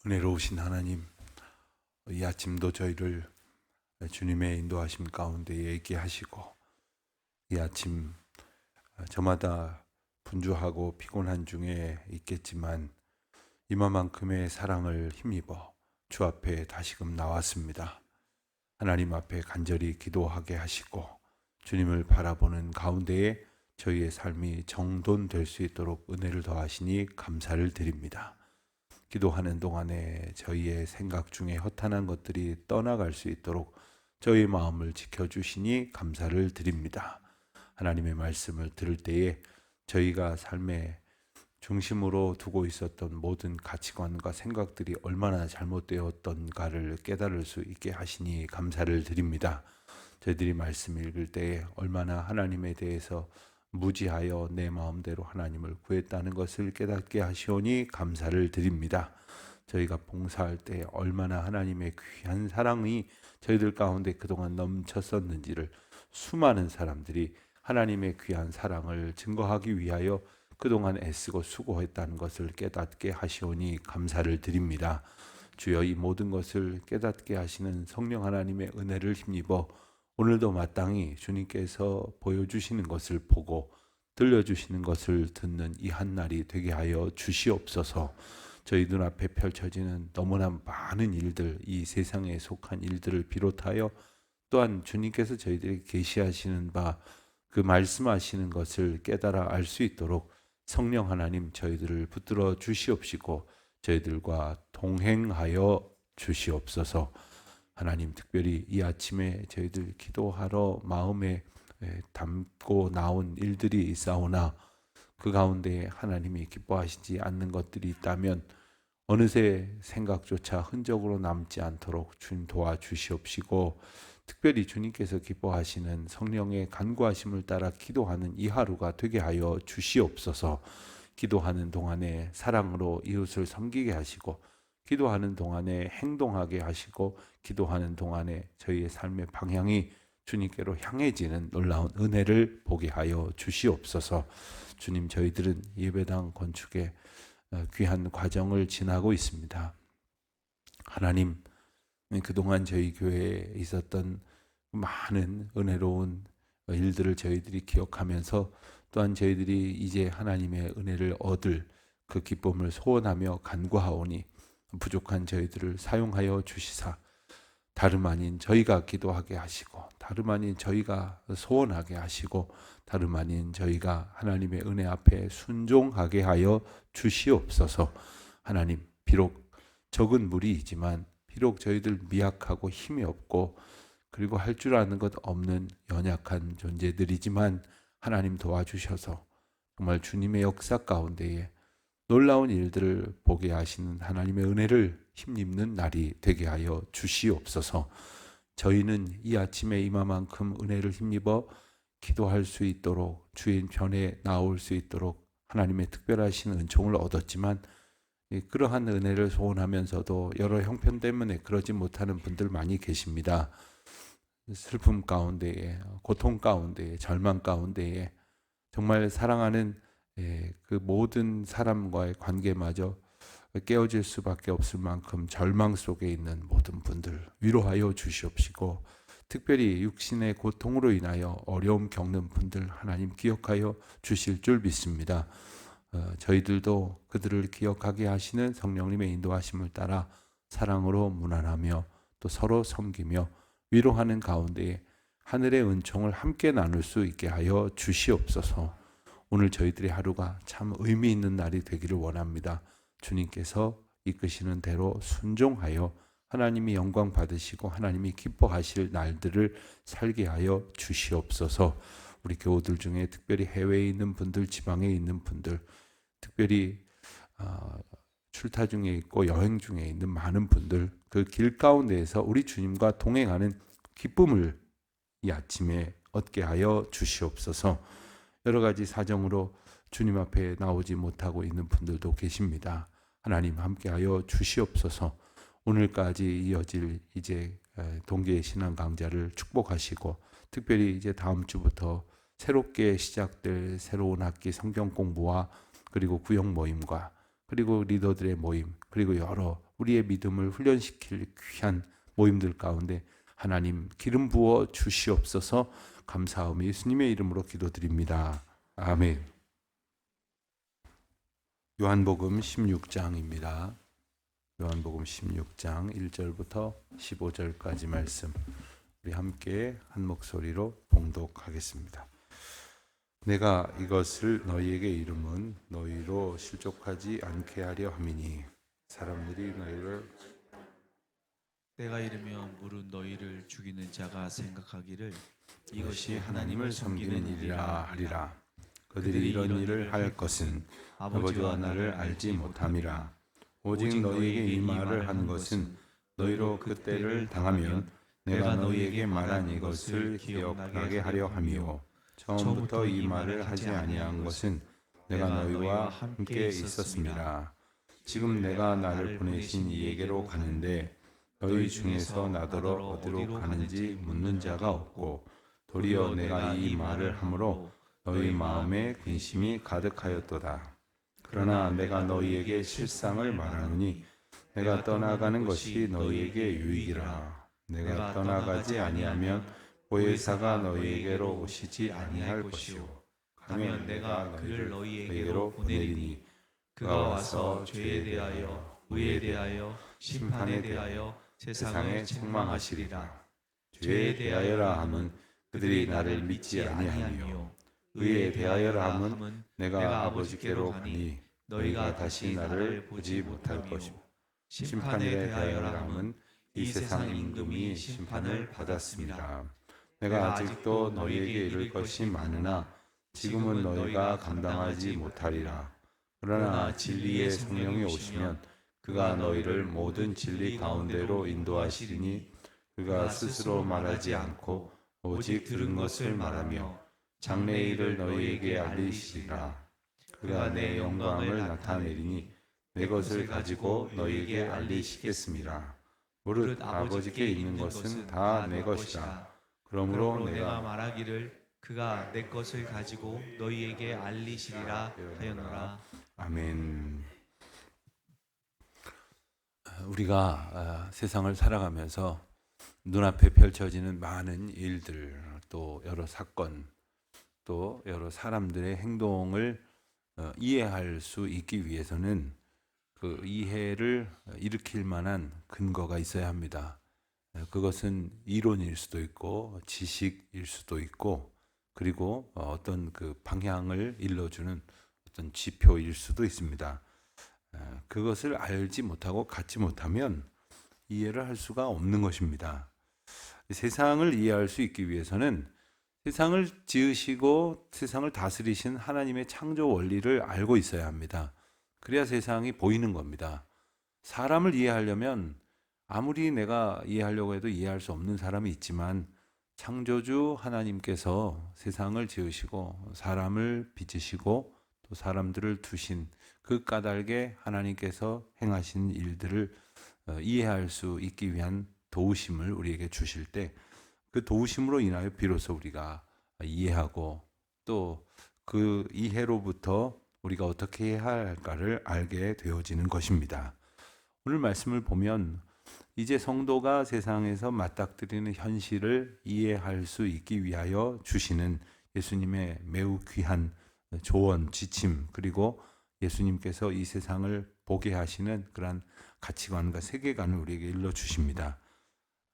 은혜로우신 하나님, 이 아침도 저희를 주님의 인도하심 가운데 있게 하시고, 이 아침 저마다 분주하고 피곤한 중에 있겠지만 이만큼의 사랑을 힘입어 주 앞에 다시금 나왔습니다. 하나님 앞에 간절히 기도하게 하시고 주님을 바라보는 가운데에 저희의 삶이 정돈될 수 있도록 은혜를 더하시니 감사를 드립니다. 기도하는 동안에 저희의 생각 중에 허탄한 것들이 떠나갈 수 있도록 저희의 마음을 지켜주시니 감사를 드립니다. 하나님의 말씀을 들을 때에 저희가 삶의 중심으로 두고 있었던 모든 가치관과 생각들이 얼마나 잘못되었던가를 깨달을 수 있게 하시니 감사를 드립니다. 저희들이 말씀 읽을 때에 얼마나 하나님에 대해서 무지하여 내 마음대로 하나님을 구했다는 것을 깨닫게 하시오니 감사를 드립니다. 저희가 봉사할 때 얼마나 하나님의 귀한 사랑이 저희들 가운데 그동안 넘쳤었는지를 수많은 사람들이 하나님의 귀한 사랑을 증거하기 위하여 그동안 애쓰고 수고했다는 것을 깨닫게 하시오니 감사를 드립니다. 주여, 이 모든 것을 깨닫게 하시는 성령 하나님의 은혜를 힘입어 오늘도 마땅히 주님께서 보여주시는 것을 보고 들려주시는 것을 듣는 이 한날이 되게 하여 주시옵소서. 저희 눈앞에 펼쳐지는 너무나 많은 일들, 이 세상에 속한 일들을 비롯하여 또한 주님께서 저희들에게 계시하시는 바 그 말씀하시는 것을 깨달아 알 수 있도록 성령 하나님 저희들을 붙들어 주시옵시고 저희들과 동행하여 주시옵소서. 하나님, 특별히 이 아침에 저희들 기도하러 마음에 담고 나온 일들이 있사오나 그 가운데 하나님이 기뻐하시지 않는 것들이 있다면 어느새 생각조차 흔적으로 남지 않도록 주님 도와주시옵시고, 특별히 주님께서 기뻐하시는 성령의 간구하심을 따라 기도하는 이 하루가 되게 하여 주시옵소서. 기도하는 동안에 사랑으로 이웃을 섬기게 하시고, 기도하는 동안에 행동하게 하시고, 기도하는 동안에 저희의 삶의 방향이 주님께로 향해지는 놀라운 은혜를 보게 하여 주시옵소서. 주님, 저희들은 예배당 건축에 귀한 과정을 지나고 있습니다. 하나님, 그동안 저희 교회에 있었던 많은 은혜로운 일들을 저희들이 기억하면서 또한 저희들이 이제 하나님의 은혜를 얻을 그 기쁨을 소원하며 간구하오니 부족한 저희들을 사용하여 주시사 다름 아닌 저희가 기도하게 하시고, 다름 아닌 저희가 소원하게 하시고, 다름 아닌 저희가 하나님의 은혜 앞에 순종하게 하여 주시옵소서. 하나님, 비록 적은 무리이지만, 비록 저희들 미약하고 힘이 없고 그리고 할 줄 아는 것 없는 연약한 존재들이지만 하나님 도와주셔서 정말 주님의 역사 가운데에 놀라운 일들을 보게 하시는 하나님의 은혜를 힘입는 날이 되게 하여 주시옵소서. 저희는 이 아침에 이만큼 은혜를 힘입어 기도할 수 있도록, 주의 편에 나올 수 있도록 하나님의 특별하신 은총을 얻었지만, 그러한 은혜를 소원하면서도 여러 형편 때문에 그러지 못하는 분들 많이 계십니다. 슬픔 가운데에, 고통 가운데에, 절망 가운데에 정말 사랑하는 그 모든 사람과의 관계마저 깨어질 수밖에 없을 만큼 절망 속에 있는 모든 분들 위로하여 주시옵시고, 특별히 육신의 고통으로 인하여 어려움 겪는 분들 하나님 기억하여 주실 줄 믿습니다. 저희들도 그들을 기억하게 하시는 성령님의 인도하심을 따라 사랑으로 무난하며 또 서로 섬기며 위로하는 가운데에 하늘의 은총을 함께 나눌 수 있게 하여 주시옵소서. 오늘 저희들의 하루가 참 의미 있는 날이 되기를 원합니다. 주님께서 이끄시는 대로 순종하여 하나님이 영광 받으시고 하나님이 기뻐하실 날들을 살게 하여 주시옵소서. 우리 교우들 중에 특별히 해외에 있는 분들, 지방에 있는 분들, 특별히 출타 중에 있고 여행 중에 있는 많은 분들, 그 길 가운데에서 우리 주님과 동행하는 기쁨을 이 아침에 얻게 하여 주시옵소서. 여러 가지 사정으로 주님 앞에 나오지 못하고 있는 분들도 계십니다. 하나님 함께하여 주시옵소서. 오늘까지 이어질 이제 동계 신앙 강좌를 축복하시고, 특별히 이제 다음 주부터 새롭게 시작될 새로운 학기 성경 공부와 그리고 구역 모임과 그리고 리더들의 모임, 그리고 여러 우리의 믿음을 훈련시킬 귀한 모임들 가운데 하나님 기름 부어 주시옵소서. 감사하며 예수님의 이름으로 기도드립니다. 아멘. 요한복음 16장입니다. 요한복음 16장 1절부터 15절까지 말씀 우리 함께 한 목소리로 봉독하겠습니다. 내가 이것을 너희에게 이름은 너희로 실족하지 않게 하려 함이니 사람들이 너희를 때가 이르면 물은 너희를 죽이는 자가 생각하기를 이것이 하나님을 섬기는 일이라 하리라. 그들이 이런 일을 할 것은 아버지와 나를 알지 못함이라. 오직 너희에게 이 말을 한 것은 너희로 그때를 당하면 내가 너희에게 말한 이것을 기억나게 하려 함이요 처음부터 이 말을 하지 아니한 것은 내가 너희와 함께 있었습니다. 지금 내가 나를 보내신 이에게로 가는데 너희 중에서 나더러 어디로 가는지 묻는 자가 없고 도리어 내가 이 말을 함으로 너희 마음에 근심이 가득하였도다. 그러나 내가 너희에게 실상을 말하노니 내가 떠나가는 것이 너희에게 유익이라. 내가 떠나가지 아니하면 보혜사가 너희에게로 오시지 아니할 것이요 가면 내가 그를 너희에게로 보내리니 그가 와서 죄에 대하여 의에 대하여 심판에 대하여 세상을 책망하시리라. 죄에 대하여라 함은 그들이 나를 믿지 아니하며 의에 대하여라 함은 내가 아버지께로 가니 너희가 다시 나를 보지 못할 것이고 심판에 대하여라 함은 이 세상 임금이 심판을 받았습니다. 내가 아직도 너희에게 이를 것이 많으나 지금은 너희가 감당하지 못하리라. 그러나 진리의 성령이 오시면 그가 너희를 모든 진리 가운데로 인도하시리니 그가 스스로 말하지 않고 오직 들은 것을 말하며 장래의 일을 너희에게 알리시리라. 그가 내 영광을 나타내리니 내 것을 가지고 너희에게 알리시겠습니다. 무릇 아버지께 있는 것은 다 내 것이라. 그러므로 내가 말하기를 그가 내 것을 가지고 너희에게 알리시리라 하였노라. 아멘. 우리가 세상을 살아가면서 눈앞에 펼쳐지는 많은 일들, 또 여러 사건, 또 여러 사람들의 행동을 이해할 수 있기 위해서는 그 이해를 일으킬 만한 근거가 있어야 합니다. 그것은 이론일 수도 있고 지식일 수도 있고 그리고 어떤 그 방향을 일러주는 어떤 지표일 수도 있습니다. 그것을 알지 못하고 갖지 못하면 이해를 할 수가 없는 것입니다. 세상을 이해할 수 있기 위해서는 세상을 지으시고 세상을 다스리신 하나님의 창조 원리를 알고 있어야 합니다. 그래야 세상이 보이는 겁니다. 사람을 이해하려면 아무리 내가 이해하려고 해도 이해할 수 없는 사람이 있지만 창조주 하나님께서 세상을 지으시고 사람을 빚으시고 또 사람들을 두신 그 까닭에 하나님께서 행하신 일들을 이해할 수 있기 위한 도우심을 우리에게 주실 때 그 도우심으로 인하여 비로소 우리가 이해하고 또 그 이해로부터 우리가 어떻게 해야 할까를 알게 되어지는 것입니다. 오늘 말씀을 보면 이제 성도가 세상에서 맞닥뜨리는 현실을 이해할 수 있기 위하여 주시는 예수님의 매우 귀한 조언, 지침, 그리고 예수님께서 이 세상을 보게 하시는 그러한 가치관과 세계관을 우리에게 일러주십니다.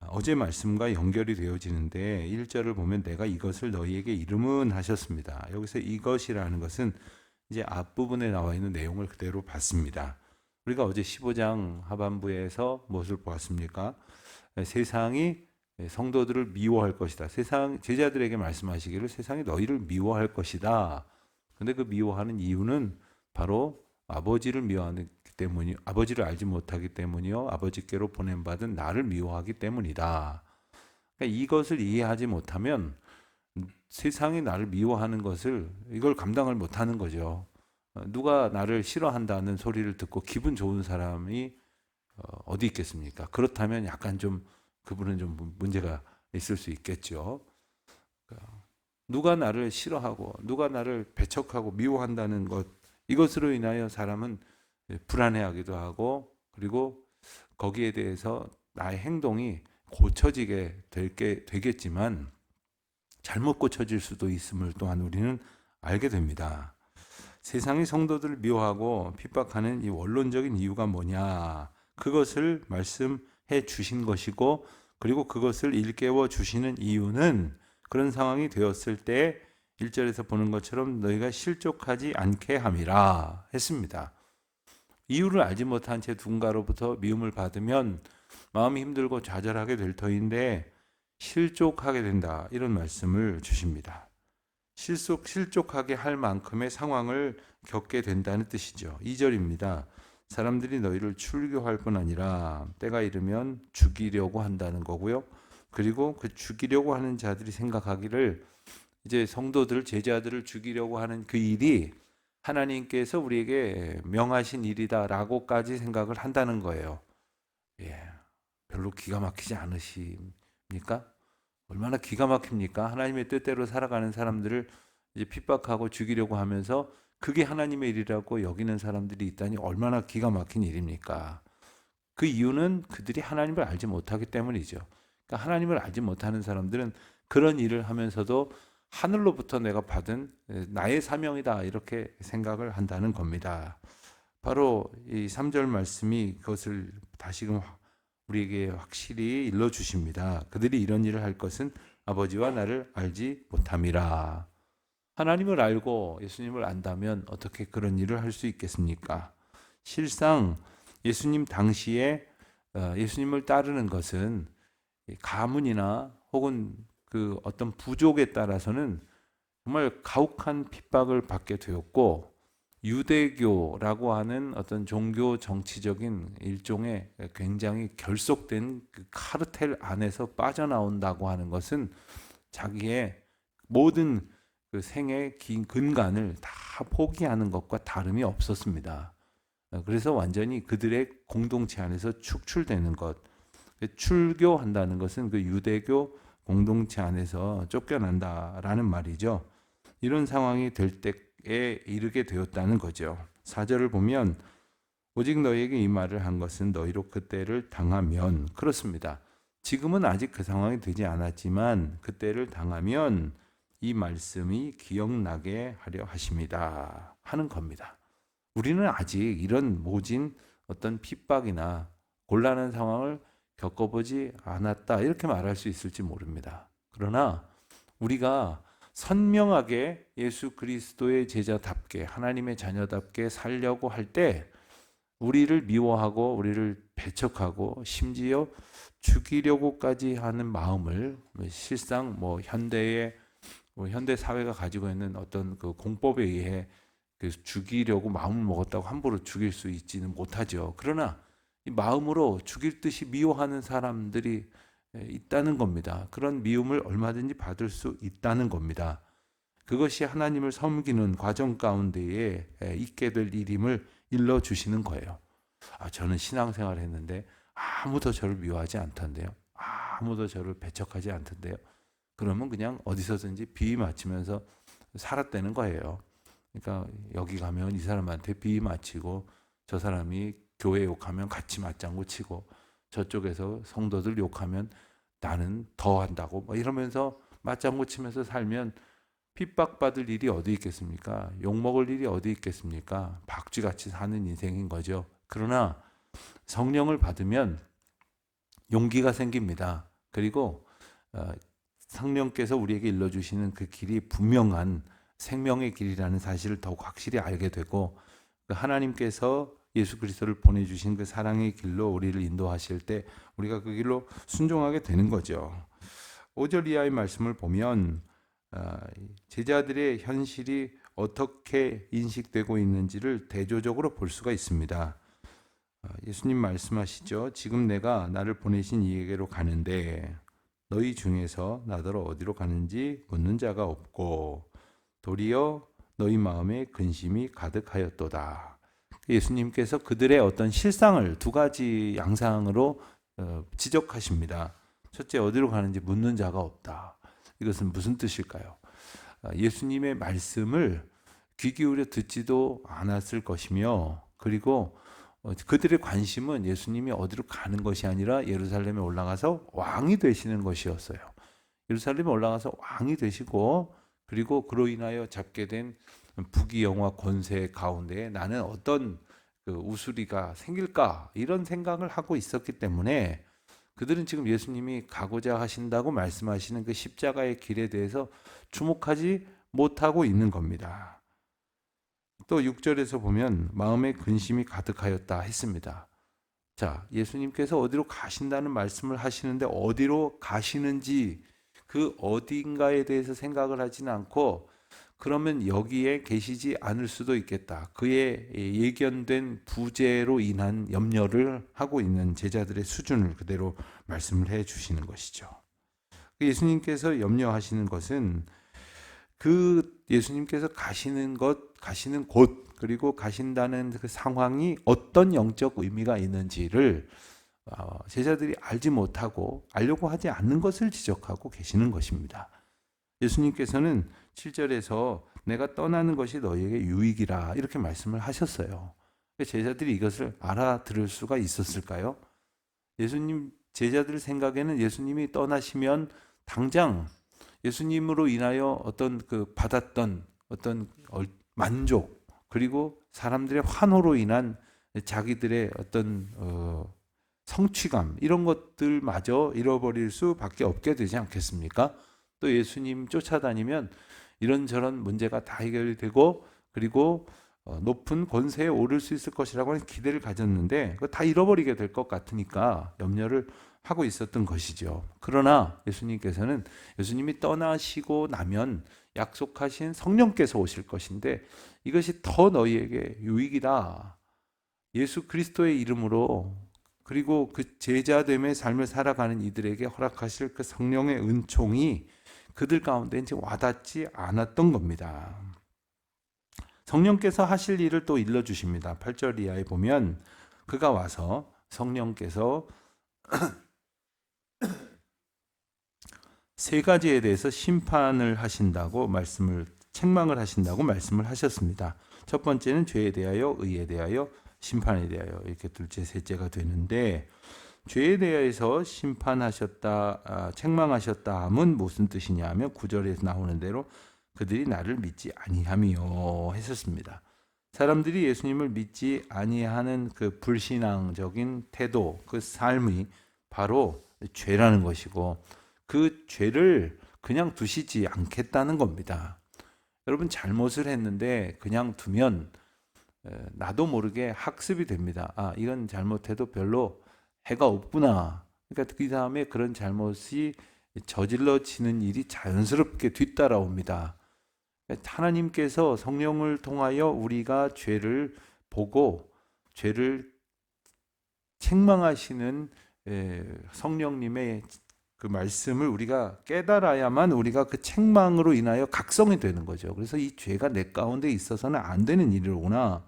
어제 말씀과 연결이 되어지는데 1절을 보면 내가 이것을 너희에게 이름은 하셨습니다. 여기서 이것이라는 것은 이제 앞부분에 나와 있는 내용을 그대로 봤습니다. 우리가 어제 15장 하반부에서 무엇을 보았습니까? 세상이 성도들을 미워할 것이다. 세상 제자들에게 말씀하시기를 세상이 너희를 미워할 것이다. 근데 그 미워하는 이유는 바로 아버지를 미워하기 때문이 아버지를 알지 못하기 때문이요 아버지께로 보냄받은 나를 미워하기 때문이다. 그러니까 이것을 이해하지 못하면 세상이 나를 미워하는 것을 이걸 감당을 못하는 거죠. 누가 나를 싫어한다는 소리를 듣고 기분 좋은 사람이 어디 있겠습니까? 그렇다면 약간 좀 그분은 좀 문제가 있을 수 있겠죠. 누가 나를 싫어하고 누가 나를 배척하고 미워한다는 것, 이것으로 인하여 사람은 불안해하기도 하고, 그리고 거기에 대해서 나의 행동이 고쳐지게 되겠지만 잘못 고쳐질 수도 있음을 또한 우리는 알게 됩니다. 세상이 성도들을 미워하고 핍박하는 이 원론적인 이유가 뭐냐? 그것을 말씀해 주신 것이고, 그리고 그것을 일깨워 주시는 이유는 그런 상황이 되었을 때 1절에서 보는 것처럼 너희가 실족하지 않게 함이라 했습니다. 이유를 알지 못한 채 누군가로부터 미움을 받으면 마음이 힘들고 좌절하게 될 터인데 실족하게 된다, 이런 말씀을 주십니다. 실족하게 할 만큼의 상황을 겪게 된다는 뜻이죠. 2절입니다. 사람들이 너희를 출교할 뿐 아니라 때가 이르면 죽이려고 한다는 거고요. 그리고 그 죽이려고 하는 자들이 생각하기를 이제 성도들, 제자들을 죽이려고 하는 그 일이 하나님께서 우리에게 명하신 일이다라고까지 생각을 한다는 거예요. 별로 기가 막히지 않으십니까? 얼마나 기가 막힙니까? 하나님의 뜻대로 살아가는 사람들을 이제 핍박하고 죽이려고 하면서 그게 하나님의 일이라고 여기는 사람들이 있다니 얼마나 기가 막힌 일입니까? 그 이유는 그들이 하나님을 알지 못하기 때문이죠. 그러니까 하나님을 알지 못하는 사람들은 그런 일을 하면서도 하늘로부터 내가 받은 나의 사명이다, 이렇게 생각을 한다는 겁니다. 바로 이 3절 말씀이 그것을 다시금 우리에게 확실히 일러주십니다. 그들이 이런 일을 할 것은 아버지와 나를 알지 못함이라. 하나님을 알고 예수님을 안다면 어떻게 그런 일을 할 수 있겠습니까? 실상 예수님 당시에 예수님을 따르는 것은 가문이나 혹은 그 어떤 부족에 따라서는 정말 가혹한 핍박을 받게 되었고, 유대교라고 하는 어떤 종교 정치적인 일종의 굉장히 결속된 그 카르텔 안에서 빠져나온다고 하는 것은 자기의 모든 그 생의 근간을 다 포기하는 것과 다름이 없었습니다. 그래서 완전히 그들의 공동체 안에서 축출되는 것, 출교한다는 것은 그 유대교 공동체 안에서 쫓겨난다라는 말이죠. 이런 상황이 될 때에 이르게 되었다는 거죠. 4절을 보면 오직 너희에게 이 말을 한 것은 너희로 그때를 당하면, 그렇습니다. 지금은 아직 그 상황이 되지 않았지만 그때를 당하면 이 말씀이 기억나게 하려 하십니다 하는 겁니다. 우리는 아직 이런 모진 어떤 핍박이나 곤란한 상황을 겪어보지 않았다, 이렇게 말할 수 있을지 모릅니다. 그러나 우리가 선명하게 예수 그리스도의 제자답게 하나님의 자녀답게 살려고 할 때 우리를 미워하고 우리를 배척하고 심지어 죽이려고까지 하는 마음을, 실상 현대 사회가 가지고 있는 어떤 그 공법에 의해 그 죽이려고 마음을 먹었다고 함부로 죽일 수 있지는 못하죠. 그러나 이 마음으로 죽일 듯이 미워하는 사람들이 있다는 겁니다. 그런 미움을 얼마든지 받을 수 있다는 겁니다. 그것이 하나님을 섬기는 과정 가운데에 있게 될 일임을 일러주시는 거예요. 저는 신앙생활을 했는데 아무도 저를 미워하지 않던데요. 아무도 저를 배척하지 않던데요. 그러면 그냥 어디서든지 비위 맞추면서 살았다는 거예요. 그러니까 여기 가면 이 사람한테 비위 맞히고, 저 사람이 교회 욕하면 같이 맞장구 치고, 저쪽에서 성도들 욕하면 나는 더 한다고 이러면서 맞장구 치면서 살면 핍박받을 일이 어디 있겠습니까? 욕먹을 일이 어디 있겠습니까? 박쥐같이 사는 인생인 거죠. 그러나 성령을 받으면 용기가 생깁니다. 그리고 성령께서 우리에게 일러주시는 그 길이 분명한 생명의 길이라는 사실을 더욱 확실히 알게 되고, 하나님께서 예수 그리스도를 보내주신 그 사랑의 길로 우리를 인도하실 때 우리가 그 길로 순종하게 되는 거죠. 5절 이하의 말씀을 보면 제자들의 현실이 어떻게 인식되고 있는지를 대조적으로 볼 수가 있습니다. 예수님 말씀하시죠. 지금 내가 나를 보내신 이에게로 가는데 너희 중에서 나더러 어디로 가는지 묻는 자가 없고 도리어 너희 마음에 근심이 가득하였도다. 예수님께서 그들의 어떤 실상을 두 가지 양상으로 지적하십니다. 첫째, 어디로 가는지 묻는 자가 없다. 이것은 무슨 뜻일까요? 예수님의 말씀을 귀 기울여 듣지도 않았을 것이며, 그리고 그들의 관심은 예수님이 어디로 가는 것이 아니라 예루살렘에 올라가서 왕이 되시는 것이었어요. 예루살렘에 올라가서 왕이 되시고, 그리고 그로 인하여 잡게 된 부귀영화 권세 가운데 나는 어떤 그 우수리가 생길까, 이런 생각을 하고 있었기 때문에 그들은 지금 예수님이 가고자 하신다고 말씀하시는 그 십자가의 길에 대해서 주목하지 못하고 있는 겁니다. 또 6절에서 보면 마음에 근심이 가득하였다 했습니다. 자, 예수님께서 어디로 가신다는 말씀을 하시는데 어디로 가시는지 그 어딘가에 대해서 생각을 하지는 않고, 그러면 여기에 계시지 않을 수도 있겠다, 그의 예견된 부재로 인한 염려를 하고 있는 제자들의 수준을 그대로 말씀을 해 주시는 것이죠. 예수님께서 염려하시는 것은 그 예수님께서 가시는 것, 가시는 곳, 그리고 가신다는 그 상황이 어떤 영적 의미가 있는지를 제자들이 알지 못하고 알려고 하지 않는 것을 지적하고 계시는 것입니다. 예수님께서는 7절에서 내가 떠나는 것이 너희에게 유익이라 이렇게 말씀을 하셨어요. 제자들이 이것을 알아들을 수가 있었을까요? 예수님, 제자들 생각에는 예수님이 떠나시면 당장 예수님으로 인하여 어떤 그 받았던 어떤 만족, 그리고 사람들의 환호로 인한 자기들의 어떤 성취감, 이런 것들마저 잃어버릴 수밖에 없게 되지 않겠습니까? 또 예수님 쫓아다니면 이런저런 문제가 다 해결이 되고, 그리고 높은 권세에 오를 수 있을 것이라고 하는 기대를 가졌는데 그거 다 잃어버리게 될 것 같으니까 염려를 하고 있었던 것이죠. 그러나 예수님께서는 예수님이 떠나시고 나면 약속하신 성령께서 오실 것인데 이것이 더 너희에게 유익이다. 예수 그리스도의 이름으로, 그리고 그 제자됨의 삶을 살아가는 이들에게 허락하실 그 성령의 은총이 그들 가운데 이제 와닿지 않았던 겁니다. 성령께서 하실 일을 또 일러주십니다. 8절 이하에 보면 그가 와서 성령께서 세 가지에 대해서 심판을 하신다고 책망을 하신다고 말씀을 하셨습니다. 첫 번째는 죄에 대하여, 의에 대하여, 심판에 대하여, 이렇게 둘째, 셋째가 되는데, 죄에 대해서 심판하셨다, 책망하셨다 함은 무슨 뜻이냐 하면 9절에서 나오는 대로 그들이 나를 믿지 아니함이요 했었습니다. 사람들이 예수님을 믿지 아니하는 그 불신앙적인 태도, 그 삶이 바로 죄라는 것이고, 그 죄를 그냥 두시지 않겠다는 겁니다. 여러분, 잘못을 했는데 그냥 두면 나도 모르게 학습이 됩니다. 아, 이건 잘못해도 별로 해가 없구나. 그러니까 그 다음에 그런 잘못이 저질러지는 일이 자연스럽게 뒤따라옵니다. 하나님께서 성령을 통하여 우리가 죄를 보고 죄를 책망하시는 성령님의 그 말씀을 우리가 깨달아야만 우리가 그 책망으로 인하여 각성이 되는 거죠. 그래서 이 죄가 내 가운데 있어서는 안 되는 일이로구나,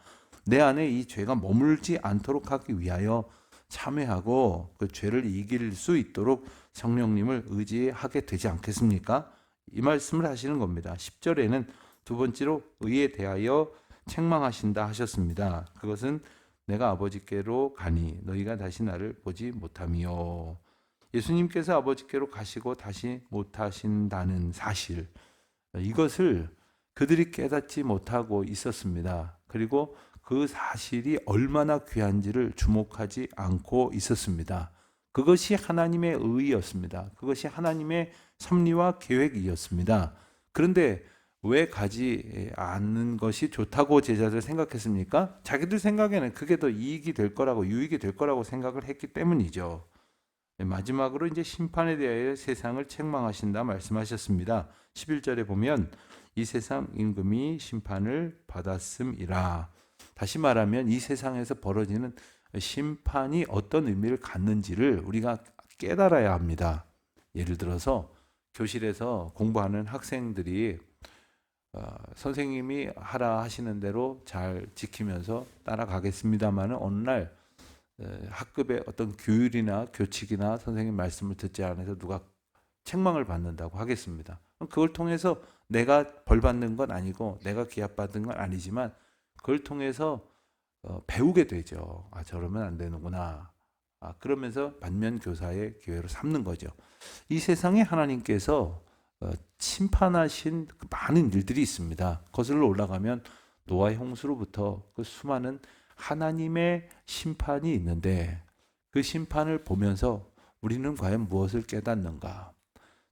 내 안에 이 죄가 머물지 않도록 하기 위하여 참회하고 그 죄를 이길 수 있도록 성령님을 의지하게 되지 않겠습니까? 이 말씀을 하시는 겁니다. 10절에는 두 번째로 의에 대하여 책망하신다 하셨습니다. 그것은 내가 아버지께로 가니 너희가 다시 나를 보지 못하며, 예수님께서 아버지께로 가시고 다시 못하신다는 사실, 이것을 그들이 깨닫지 못하고 있었습니다. 그리고 그 사실이 얼마나 귀한지를 주목하지 않고 있었습니다. 그것이 하나님의 의였습니다. 그것이 하나님의 섭리와 계획이었습니다. 그런데 왜 가지 않는 것이 좋다고 제자들 생각했습니까? 자기들 생각에는 그게 더 이익이 될 거라고, 유익이 될 거라고 생각을 했기 때문이죠. 마지막으로 이제 심판에 대하여 세상을 책망하신다 말씀하셨습니다. 11절에 보면 이 세상 임금이 심판을 받았음이라. 다시 말하면 이 세상에서 벌어지는 심판이 어떤 의미를 갖는지를 우리가 깨달아야 합니다. 예를 들어서 교실에서 공부하는 학생들이 선생님이 하라 하시는 대로 잘 지키면서 따라가겠습니다만 어느 날 학급의 어떤 규율이나 교칙이나 선생님 말씀을 듣지 않아서 누가 책망을 받는다고 하겠습니다. 그걸 통해서 내가 벌 받는 건 아니고 내가 기합 받은 건 아니지만 그걸 통해서 배우게 되죠. 저러면 안 되는구나. 그러면서 반면 교사의 기회로 삼는 거죠. 이 세상에 하나님께서 심판하신 그 많은 일들이 있습니다. 거슬러 올라가면 노아의 홍수로부터 그 수많은 하나님의 심판이 있는데 그 심판을 보면서 우리는 과연 무엇을 깨닫는가?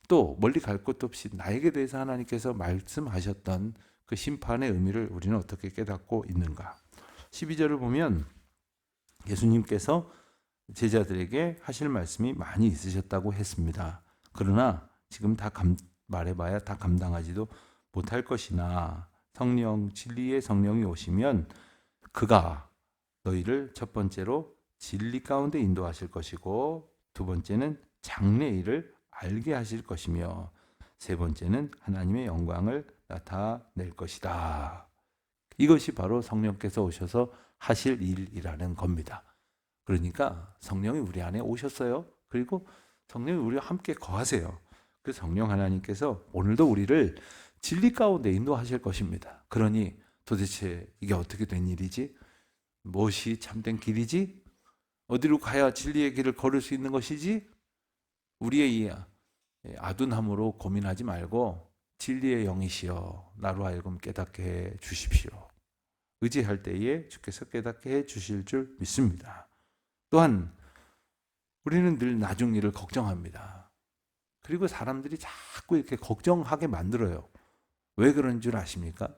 또 멀리 갈 곳도 없이 나에게 대해서 하나님께서 말씀하셨던 그 심판의 의미를 우리는 어떻게 깨닫고 있는가? 12절을 보면 예수님께서 제자들에게 하실 말씀이 많이 있으셨다고 했습니다. 그러나 지금 다 말해봐야 다 감당하지도 못할 것이나 성령, 진리의 성령이 오시면 그가 너희를 첫 번째로 진리 가운데 인도하실 것이고 두 번째는 장래일을 알게 하실 것이며 세 번째는 하나님의 영광을 나타낼 것이다. 이것이 바로 성령께서 오셔서 하실 일이라는 겁니다. 그러니까 성령이 우리 안에 오셨어요. 그리고 성령이 우리와 함께 거하세요. 그 성령 하나님께서 오늘도 우리를 진리 가운데 인도하실 것입니다. 그러니 도대체 이게 어떻게 된 일이지? 무엇이 참된 길이지? 어디로 가야 진리의 길을 걸을 수 있는 것이지? 우리의 이 아둔함으로 고민하지 말고 진리의 영이시여 나로 하여금 깨닫게 해 주십시오. 의지할 때에 주께서 깨닫게 해 주실 줄 믿습니다. 또한 우리는 늘 나중 일을 걱정합니다. 그리고 사람들이 자꾸 이렇게 걱정하게 만들어요. 왜 그런 줄 아십니까?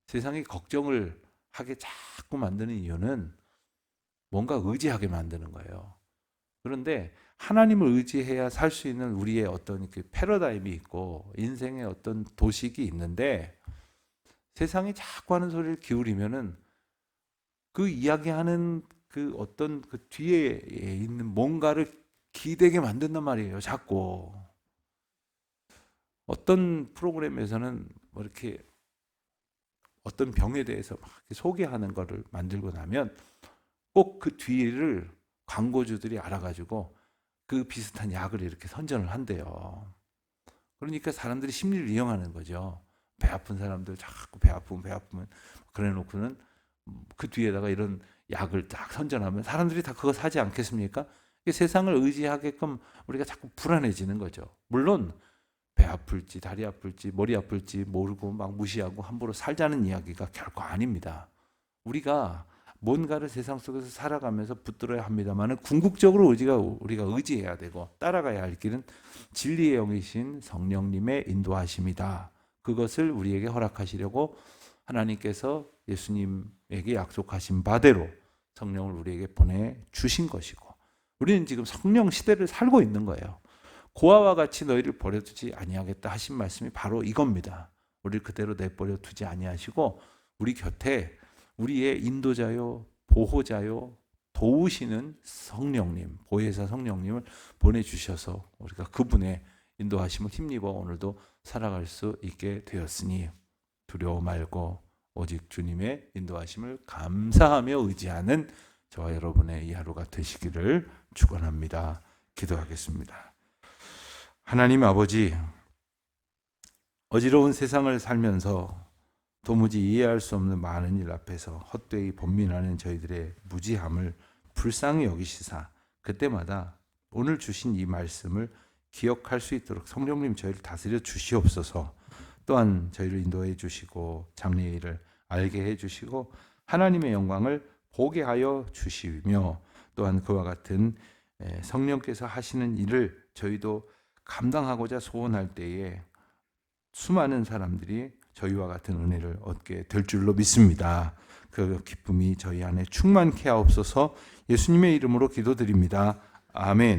세상이 걱정을 하게 자꾸 만드는 이유는 뭔가 의지하게 만드는 거예요. 그런데 하나님을 의지해야 살 수 있는 우리의 어떤 그 패러다임이 있고 인생의 어떤 도식이 있는데 세상이 자꾸 하는 소리를 기울이면은 그 이야기하는 그 어떤 그 뒤에 있는 뭔가를 기대게 만든단 말이에요. 자꾸 어떤 프로그램에서는 뭐 이렇게 어떤 병에 대해서 막 소개하는 거를 만들고 나면 꼭 그 뒤를 광고주들이 알아가지고 그 비슷한 약을 이렇게 선전을 한대요. 그러니까 사람들이 심리를 이용하는 거죠. 배 아픈 사람들 자꾸 배 아프면 그래 놓고는 그 뒤에다가 이런 약을 딱 선전하면 사람들이 다 그거 사지 않겠습니까? 세상을 의지하게끔 우리가 자꾸 불안해지는 거죠. 물론 배 아플지 다리 아플지 머리 아플지 모르고 막 무시하고 함부로 살자는 이야기가 결코 아닙니다. 우리가 뭔가를 세상 속에서 살아가면서 붙들어야 합니다만 궁극적으로 우리가 의지해야 되고 따라가야 할 길은 진리의 영이신 성령님의 인도하심이다. 그것을 우리에게 허락하시려고 하나님께서 예수님에게 약속하신 바대로 성령을 우리에게 보내주신 것이고 우리는 지금 성령 시대를 살고 있는 거예요. 고아와 같이 너희를 버려두지 아니하겠다 하신 말씀이 바로 이겁니다. 우리를 그대로 내버려 두지 아니하시고 우리 곁에 우리의 인도자요, 보호자요, 도우시는 성령님, 보혜사 성령님을 보내주셔서 우리가 그분의 인도하심을 힘입어 오늘도 살아갈 수 있게 되었으니 두려워 말고 오직 주님의 인도하심을 감사하며 의지하는 저와 여러분의 이 하루가 되시기를 축원합니다. 기도하겠습니다. 하나님 아버지, 어지러운 세상을 살면서 도무지 이해할 수 없는 많은 일 앞에서 헛되이 번민하는 저희들의 무지함을 불쌍히 여기시사 그때마다 오늘 주신 이 말씀을 기억할 수 있도록 성령님 저희를 다스려 주시옵소서. 또한 저희를 인도해 주시고 장래의 일을 알게 해 주시고 하나님의 영광을 보게 하여 주시며 또한 그와 같은 성령께서 하시는 일을 저희도 감당하고자 소원할 때에 수많은 사람들이 저희와 같은 은혜를 얻게 될 줄로 믿습니다. 그 기쁨이 저희 안에 충만케 하옵소서. 예수님의 이름으로 기도드립니다. 아멘.